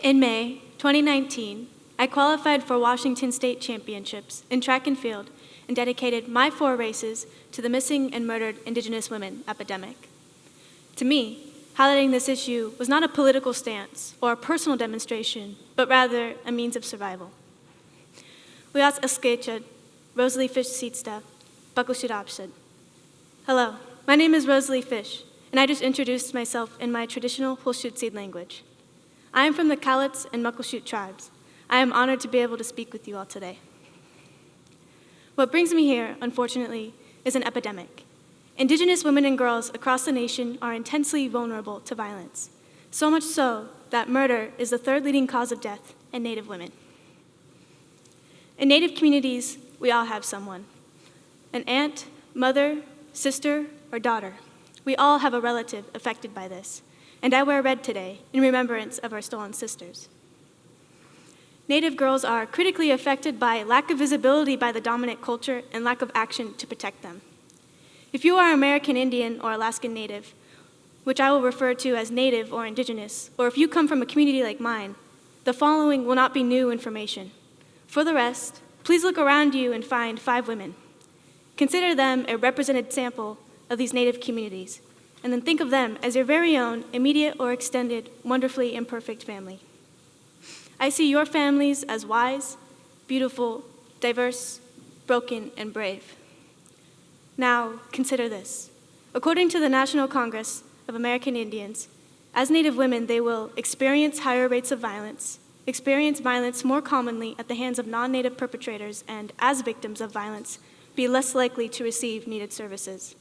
In May 2019, I qualified for Washington State Championships in track and field and dedicated my 4 races to the missing and murdered Indigenous women epidemic. To me, highlighting this issue was not a political stance or a personal demonstration, but rather a means of survival. Wias Askechad, Rosalie Fish Seatsta, Bakushirapshad. Hello, my name is Rosalie Fish, and I just introduced myself in my traditional Hulshutseed language. I am from the Cowlitz and Muckleshoot tribes. I am honored to be able to speak with you all today. What brings me here, unfortunately, is an epidemic. Indigenous women and girls across the nation are intensely vulnerable to violence, so much so that murder is the 3rd leading cause of death in Native women. In Native communities, we all have someone, an aunt, mother, sister, or daughter. We all have a relative affected by this, and I wear red today in remembrance of our stolen sisters. Native girls are critically affected by lack of visibility by the dominant culture and lack of action to protect them. If you are American Indian or Alaskan Native, which I will refer to as Native or Indigenous, or if you come from a community like mine, the following will not be new information. For the rest, please look around you and find 5 women. Consider them a represented sample of these Native communities, and then think of them as your very own immediate or extended, wonderfully imperfect family. I see your families as wise, beautiful, diverse, broken, and brave. Now, consider this. According to the National Congress of American Indians, as Native women, they will experience higher rates of violence, experience violence more commonly at the hands of non-Native perpetrators, and as victims of violence, be less likely to receive needed services.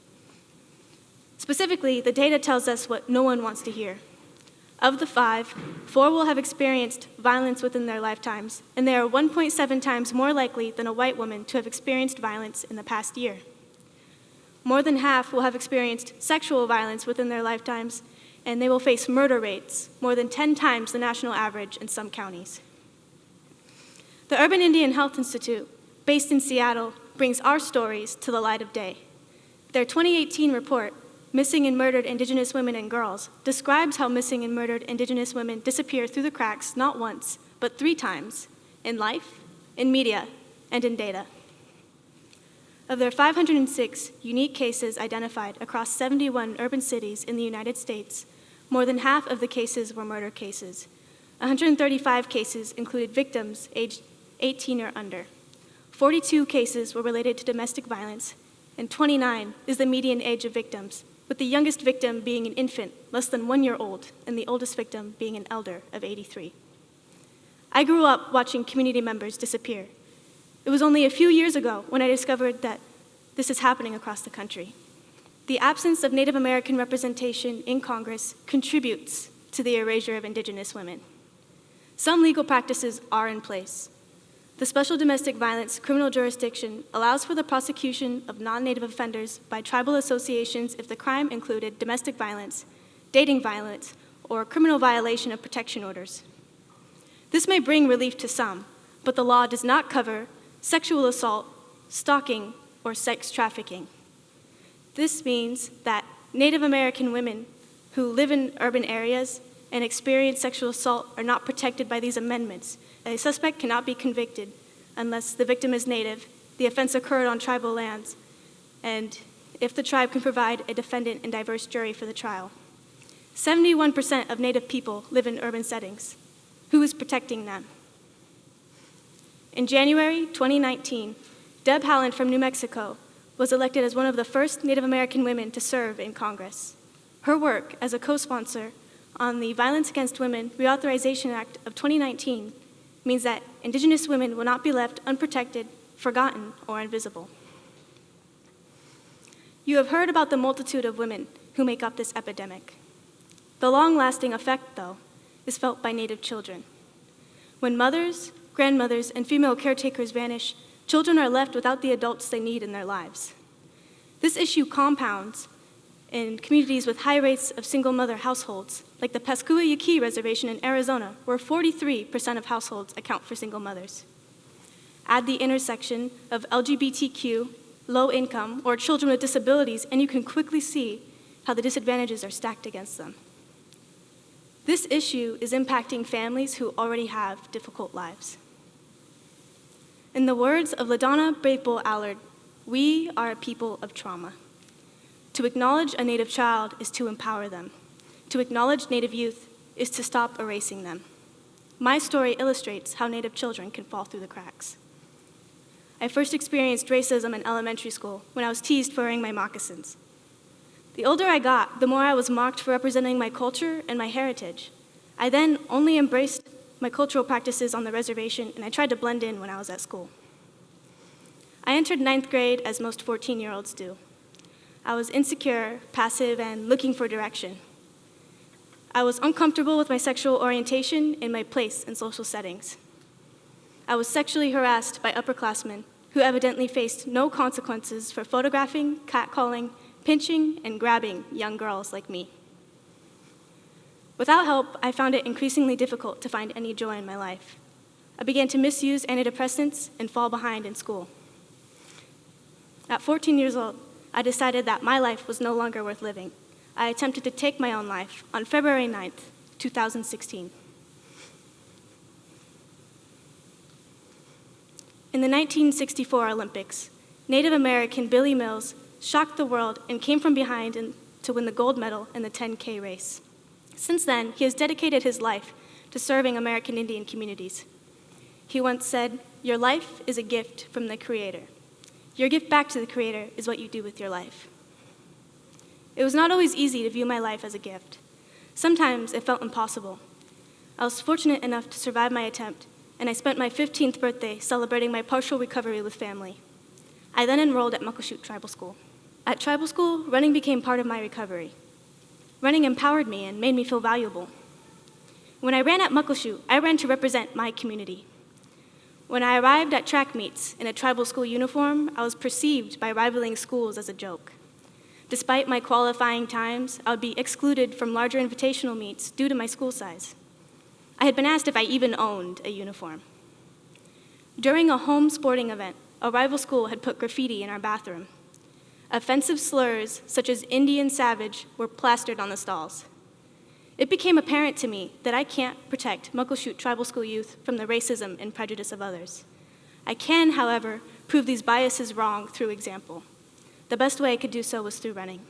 Specifically, the data tells us what no one wants to hear. Of the 5, 4 will have experienced violence within their lifetimes, and they are 1.7 times more likely than a white woman to have experienced violence in the past year. More than half will have experienced sexual violence within their lifetimes, and they will face murder rates more than 10 times the national average in some counties. The Urban Indian Health Institute, based in Seattle, brings our stories to the light of day. Their 2018 report, Missing and Murdered Indigenous Women and Girls, describes how missing and murdered Indigenous women disappear through the cracks not once, but 3 times, in life, in media, and in data. Of their 506 unique cases identified across 71 urban cities in the United States, more than half of the cases were murder cases. 135 cases included victims aged 18 or under. 42 cases were related to domestic violence, and 29 is the median age of victims, with the youngest victim being an infant, less than 1 year old, and the oldest victim being an elder of 83. I grew up watching community members disappear. It was only a few years ago when I discovered that this is happening across the country. The absence of Native American representation in Congress contributes to the erasure of Indigenous women. Some legal practices are in place. The Special Domestic Violence Criminal Jurisdiction allows for the prosecution of non-Native offenders by tribal associations if the crime included domestic violence, dating violence, or criminal violation of protection orders. This may bring relief to some, but the law does not cover sexual assault, stalking, or sex trafficking. This means that Native American women who live in urban areas and experience sexual assault are not protected by these amendments. A suspect cannot be convicted unless the victim is Native, the offense occurred on tribal lands, and if the tribe can provide a defendant and diverse jury for the trial. 71% of Native people live in urban settings. Who is protecting them? In January 2019, Deb Haaland from New Mexico was elected as one of the first Native American women to serve in Congress. Her work as a co-sponsor on the Violence Against Women Reauthorization Act of 2019 means that Indigenous women will not be left unprotected, forgotten, or invisible. You have heard about the multitude of women who make up this epidemic. The long-lasting effect, though, is felt by Native children. When mothers, grandmothers, and female caretakers vanish, children are left without the adults they need in their lives. This issue compounds in communities with high rates of single-mother households, like the Pascua Yaqui Reservation in Arizona, where 43% of households account for single mothers. Add the intersection of LGBTQ, low income, or children with disabilities, and you can quickly see how the disadvantages are stacked against them. This issue is impacting families who already have difficult lives. In the words of LaDonna Brable Allard, we are a people of trauma. To acknowledge a Native child is to empower them. To acknowledge Native youth is to stop erasing them. My story illustrates how Native children can fall through the cracks. I first experienced racism in elementary school when I was teased for wearing my moccasins. The older I got, the more I was mocked for representing my culture and my heritage. I then only embraced my cultural practices on the reservation, and I tried to blend in when I was at school. I entered 9th grade as most 14-year-olds do. I was insecure, passive, and looking for direction. I was uncomfortable with my sexual orientation and my place in social settings. I was sexually harassed by upperclassmen who evidently faced no consequences for photographing, catcalling, pinching, and grabbing young girls like me. Without help, I found it increasingly difficult to find any joy in my life. I began to misuse antidepressants and fall behind in school. At 14 years old, I decided that my life was no longer worth living. I attempted to take my own life on February 9th, 2016. In the 1964 Olympics, Native American Billy Mills shocked the world and came from behind to win the gold medal in the 10K race. Since then, he has dedicated his life to serving American Indian communities. He once said, "Your life is a gift from the Creator. Your gift back to the Creator is what you do with your life." It was not always easy to view my life as a gift. Sometimes it felt impossible. I was fortunate enough to survive my attempt, and I spent my 15th birthday celebrating my partial recovery with family. I then enrolled at Muckleshoot Tribal School. At tribal school, running became part of my recovery. Running empowered me and made me feel valuable. When I ran at Muckleshoot, I ran to represent my community. When I arrived at track meets in a tribal school uniform, I was perceived by rivaling schools as a joke. Despite my qualifying times, I would be excluded from larger invitational meets due to my school size. I had been asked if I even owned a uniform. During a home sporting event, a rival school had put graffiti in our bathroom. Offensive slurs, such as Indian savage, were plastered on the stalls. It became apparent to me that I can't protect Muckleshoot Tribal School youth from the racism and prejudice of others. I can, however, prove these biases wrong through example. The best way I could do so was through running.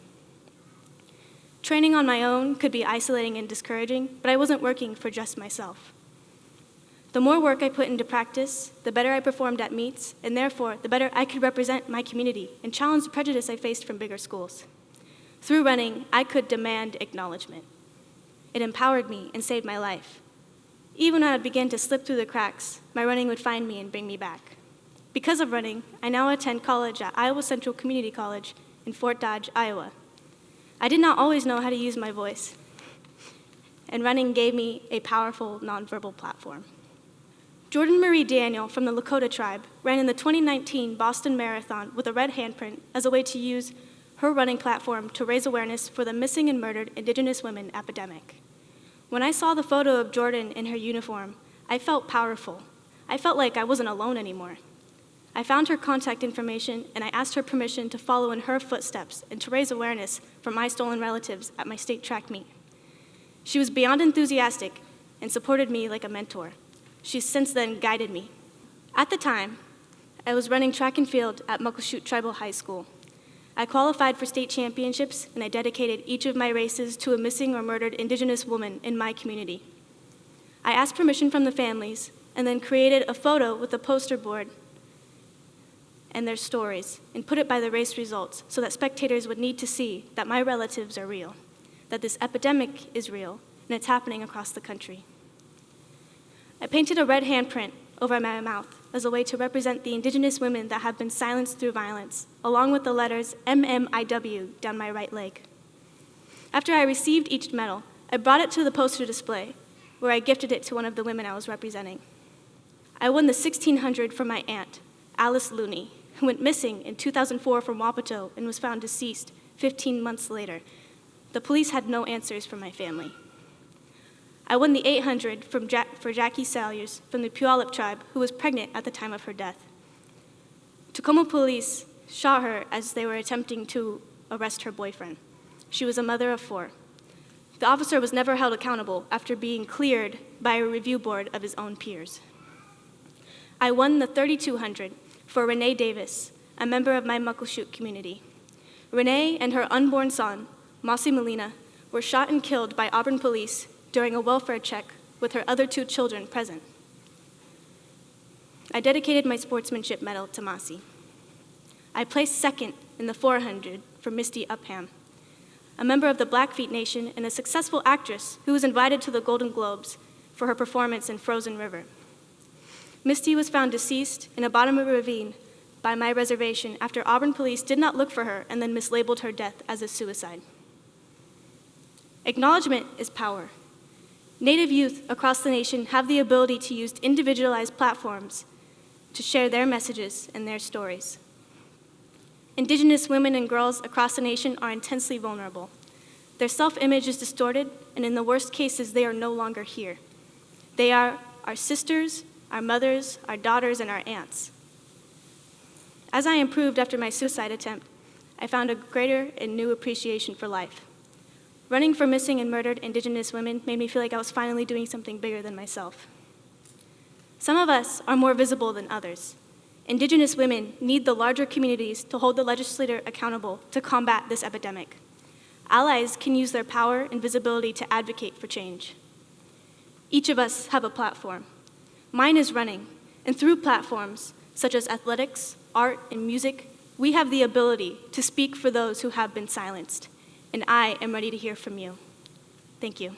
Training on my own could be isolating and discouraging, but I wasn't working for just myself. The more work I put into practice, the better I performed at meets, and therefore, the better I could represent my community and challenge the prejudice I faced from bigger schools. Through running, I could demand acknowledgement. It empowered me and saved my life. Even when I would begin to slip through the cracks, my running would find me and bring me back. Because of running, I now attend college at Iowa Central Community College in Fort Dodge, Iowa. I did not always know how to use my voice, and running gave me a powerful nonverbal platform. Jordan Marie Daniel from the Lakota tribe ran in the 2019 Boston Marathon with a red handprint as a way to use her running platform to raise awareness for the missing and murdered Indigenous women epidemic. When I saw the photo of Jordan in her uniform, I felt powerful. I felt like I wasn't alone anymore. I found her contact information, and I asked her permission to follow in her footsteps and to raise awareness for my stolen relatives at my state track meet. She was beyond enthusiastic and supported me like a mentor. She's since then guided me. At the time, I was running track and field at Muckleshoot Tribal High School. I qualified for state championships, and I dedicated each of my races to a missing or murdered Indigenous woman in my community. I asked permission from the families, and then created a photo with a poster board and their stories, and put it by the race results so that spectators would need to see that my relatives are real, that this epidemic is real, and it's happening across the country. I painted a red handprint over my mouth as a way to represent the Indigenous women that have been silenced through violence, along with the letters MMIW down my right leg. After I received each medal, I brought it to the poster display, where I gifted it to one of the women I was representing. I won the 1600 from my aunt, Alice Looney, who went missing in 2004 from Wapato and was found deceased 15 months later. The police had no answers from my family. I won the 800 for Jackie Salyers from the Puyallup tribe, who was pregnant at the time of her death. Tacoma police shot her as they were attempting to arrest her boyfriend. She was a mother of 4. The officer was never held accountable after being cleared by a review board of his own peers. I won the 3200 for Renee Davis, a member of my Muckleshoot community. Renee and her unborn son, Mossy Molina, were shot and killed by Auburn police during a welfare check with her other 2 children present. I dedicated my sportsmanship medal to Mossy. I placed second in the 400 for Misty Upham, a member of the Blackfeet Nation and a successful actress who was invited to the Golden Globes for her performance in Frozen River. Misty was found deceased in a bottom of a ravine by my reservation after Auburn police did not look for her and then mislabeled her death as a suicide. Acknowledgement is power. Native youth across the nation have the ability to use individualized platforms to share their messages and their stories. Indigenous women and girls across the nation are intensely vulnerable. Their self-image is distorted, and in the worst cases, they are no longer here. They are our sisters, our mothers, our daughters, and our aunts. As I improved after my suicide attempt, I found a greater and new appreciation for life. Running for missing and murdered Indigenous women made me feel like I was finally doing something bigger than myself. Some of us are more visible than others. Indigenous women need the larger communities to hold the legislator accountable to combat this epidemic. Allies can use their power and visibility to advocate for change. Each of us have a platform. Mine is running, and through platforms such as athletics, art, and music, we have the ability to speak for those who have been silenced, and I am ready to hear from you. Thank you.